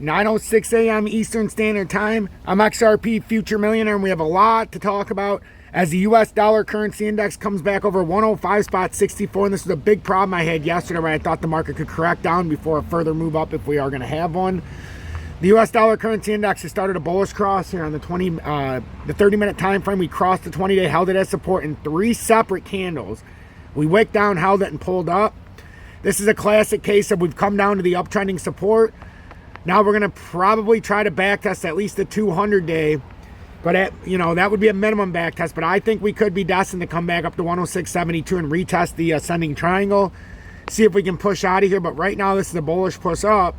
9:06 a.m. Eastern Standard Time. I'm XRP Future Millionaire, and we have a lot to talk about as the U.S. dollar currency index comes back over 105.64. And this is a big problem I had yesterday where I thought the market could correct down before a further move up if we are going to have one. The U.S. dollar currency index has started a bullish cross here on the 30-minute time frame. We crossed the 20-day, held it as support in 3 separate candles. We wicked down, held it, and pulled up. This is a classic case of we've come down to the uptrending support. Now we're going to probably try to backtest at least the 200-day. But, that would be a minimum backtest. But I think we could be destined to come back up to 106.72 and retest the ascending triangle. See if we can push out of here. But right now this is a bullish push up,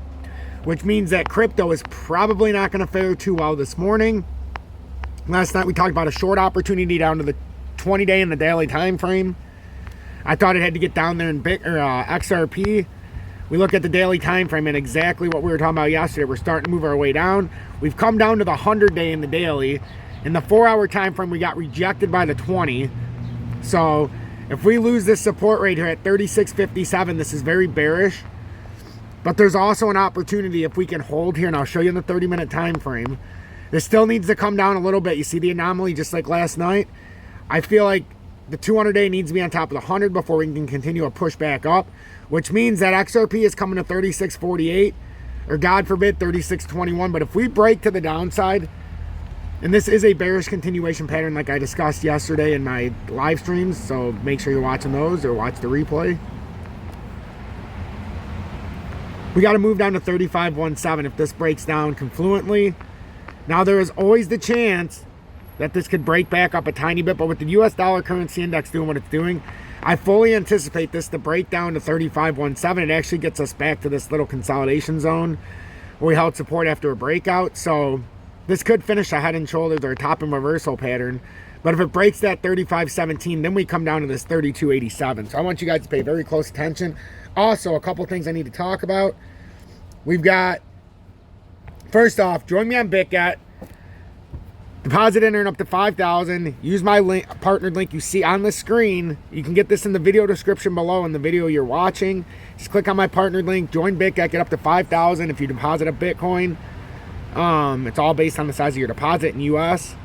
which means that crypto is probably not going to fare too well this morning. Last night we talked about a short opportunity down to the 20-day and the daily time frame. I thought it had to get down there in XRP. We look at the daily time frame and exactly what we were talking about yesterday. We're starting to move our way down. We've come down to the 100-day in the daily. In the 4-hour time frame, we got rejected by the 20. So if we lose this support rate here at 36.57, this is very bearish. But there's also an opportunity if we can hold here, and I'll show you in the 30-minute time frame. This still needs to come down a little bit. You see the anomaly just like last night? I feel like the 200-day needs to be on top of the 100 before we can continue a push back up, which means that XRP is coming to 36.48, or God forbid 36.21. But if we break to the downside, and this is a bearish continuation pattern like I discussed yesterday in my live streams, so make sure you're watching those or watch the replay. We got to move down to 35.17 if this breaks down confluently. Now there is always the chance that this could break back up a tiny bit, but with the U.S. dollar currency index doing what it's doing, I fully anticipate this to break down to 35.17. It actually gets us back to this little consolidation zone where we held support after a breakout. So this could finish a head and shoulders or a top and reversal pattern. But if it breaks that 35.17, then we come down to this 32.87. So I want you guys to pay very close attention. Also, a couple things I need to talk about. We've got, first off, join me on Bitget. Deposit in and up to $5,000. Use my link, partnered link you see on the screen. You can get this in the video description below in the video you're watching. Just click on my partnered link, join Bitget, get up to $5,000 if you deposit a Bitcoin. It's all based on the size of your deposit in US.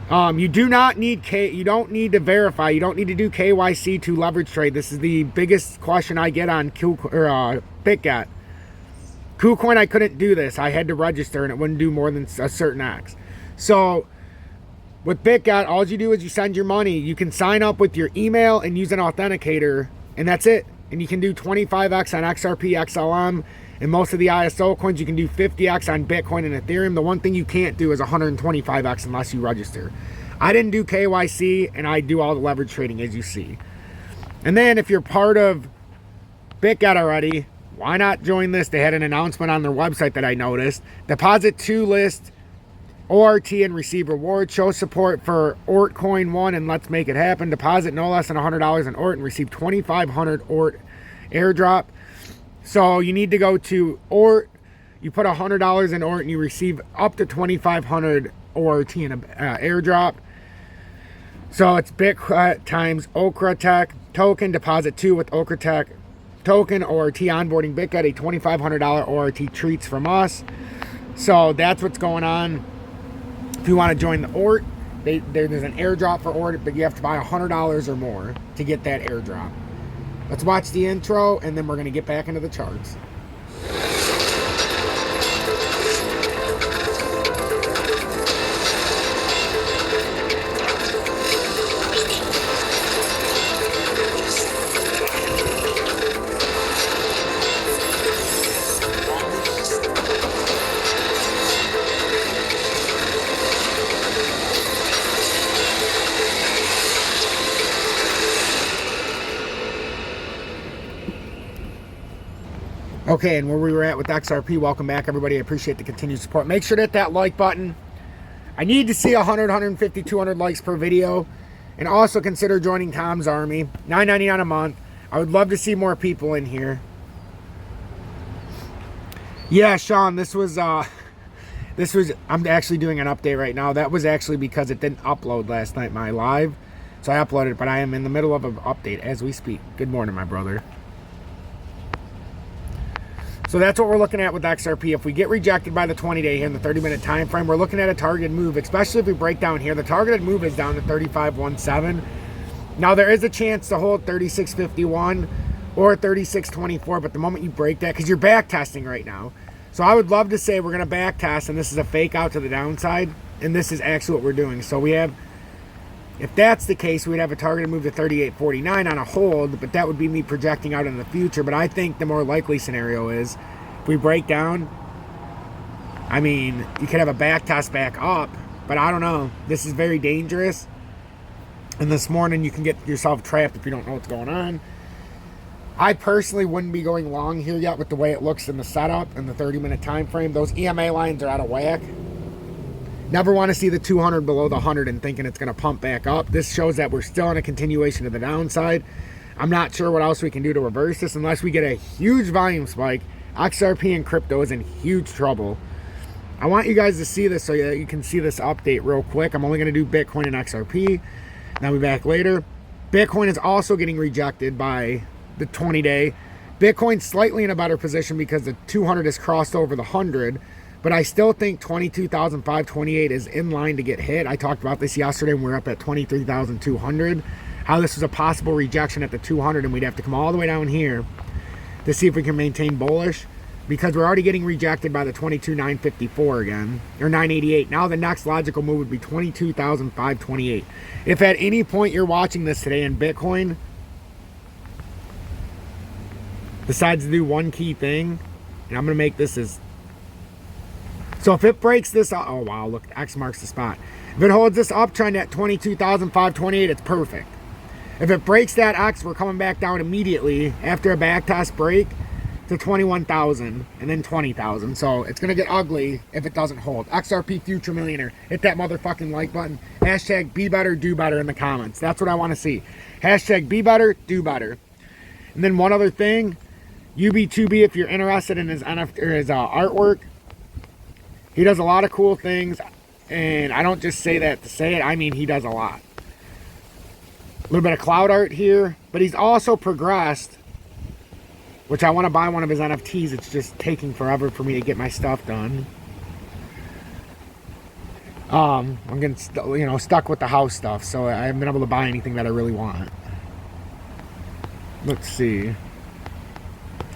You do not need you don't need to verify. You don't need to do KYC to leverage trade. This is the biggest question I get on Bitget. KuCoin, I couldn't do this. I had to register and it wouldn't do more than a certain X. So with Bitget, all you do is you send your money. You can sign up with your email and use an authenticator, and that's it. And you can do 25x on XRP, XLM, and most of the ISO coins. You can do 50x on Bitcoin and Ethereum. The one thing you can't do is 125x unless you register. I didn't do KYC, and I do all the leverage trading, as you see. And then if you're part of Bitget already, why not join this? They had an announcement on their website that I noticed. Deposit to list ORT and receive reward. Show support for ORT coin 1 and let's make it happen. Deposit no less than $100 in ORT and receive 2,500 ORT airdrop. So you need to go to ORT. You put $100 in ORT and you receive up to 2,500 ORT in an airdrop. So it's Bitget times Okra Tech token. Deposit 2 with Okra Tech token. ORT onboarding Bitget. A $2,500 ORT treats from us. So that's what's going on. If you want to join the ORT, there's an airdrop for ORT, but you have to buy $100 or more to get that airdrop. Let's watch the intro, and then we're going to get back into the charts. Okay, and where we were at with XRP, welcome back, everybody. I appreciate the continued support. Make sure to hit that like button. I need to see 100, 150, 200 likes per video. And also consider joining Tom's Army. $9.99 a month. I would love to see more people in here. Yeah, Sean, this was, I'm actually doing an update right now. That was actually because it didn't upload last night, my live. So I uploaded it, but I am in the middle of an update as we speak. Good morning, my brother. So that's what we're looking at with XRP. If we get rejected by the 20-day here in the 30-minute time frame, we're looking at a targeted move, especially if we break down here. The targeted move is down to 35.17. Now, there is a chance to hold 36.51 or 36.24, but the moment you break that, because you're back testing right now. So I would love to say we're going to back test, and this is a fake out to the downside, and this is actually what we're doing. So we have, if that's the case, we'd have a targeted move to 38.49 on a hold, but that would be me projecting out in the future. But I think the more likely scenario is if we break down, I mean, you could have a back test back up, but I don't know. This is very dangerous. And this morning you can get yourself trapped if you don't know what's going on. I personally wouldn't be going long here yet with the way it looks in the setup and the 30-minute time frame. Those EMA lines are out of whack. Never want to see the 200 below the 100 and thinking it's going to pump back up. This shows that we're still in a continuation of the downside. I'm not sure what else we can do to reverse this unless we get a huge volume spike. XRP and crypto is in huge trouble. I want you guys to see this so that you can see this update real quick. I'm only going to do Bitcoin and XRP. I'll be back later. Bitcoin is also getting rejected by the 20-day. Bitcoin's slightly in a better position because the 200 has crossed over the 100, but I still think 22,528 is in line to get hit. I talked about this yesterday when we were up at 23,200, how this was a possible rejection at the 200, and we'd have to come all the way down here to see if we can maintain bullish, because we're already getting rejected by the 22,954 again, or 988. Now the next logical move would be 22,528. If at any point you're watching this today and Bitcoin decides to do one key thing, and I'm going to make this as... So if it breaks this... Oh, wow, look, X marks the spot. If it holds this uptrend at 22,528, it's perfect. If it breaks that X, we're coming back down immediately after a backtest break to 21,000 and then 20,000. So it's gonna get ugly if it doesn't hold. XRP Future Millionaire. Hit that motherfucking like button. Hashtag be better, do better in the comments. That's what I want to see. Hashtag be better, do better. And then one other thing, UB2B, if you're interested in his NFT or his artwork, he does a lot of cool things, and I don't just say that to say it. I mean, he does a lot. A little bit of cloud art here, but he's also progressed, which I want to buy one of his NFTs. It's just taking forever for me to get my stuff done. I'm getting stuck with the house stuff, so I haven't been able to buy anything that I really want. Let's see.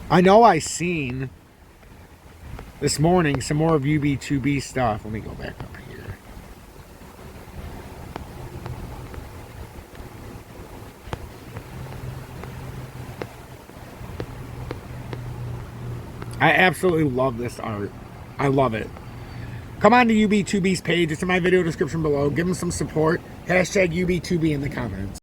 I know I seen this morning some more of UB2B stuff. Let me go back up here. I absolutely love this art. I love it. Come on to UB2B's page. It's in my video description below. Give him some support. Hashtag UB2B in the comments.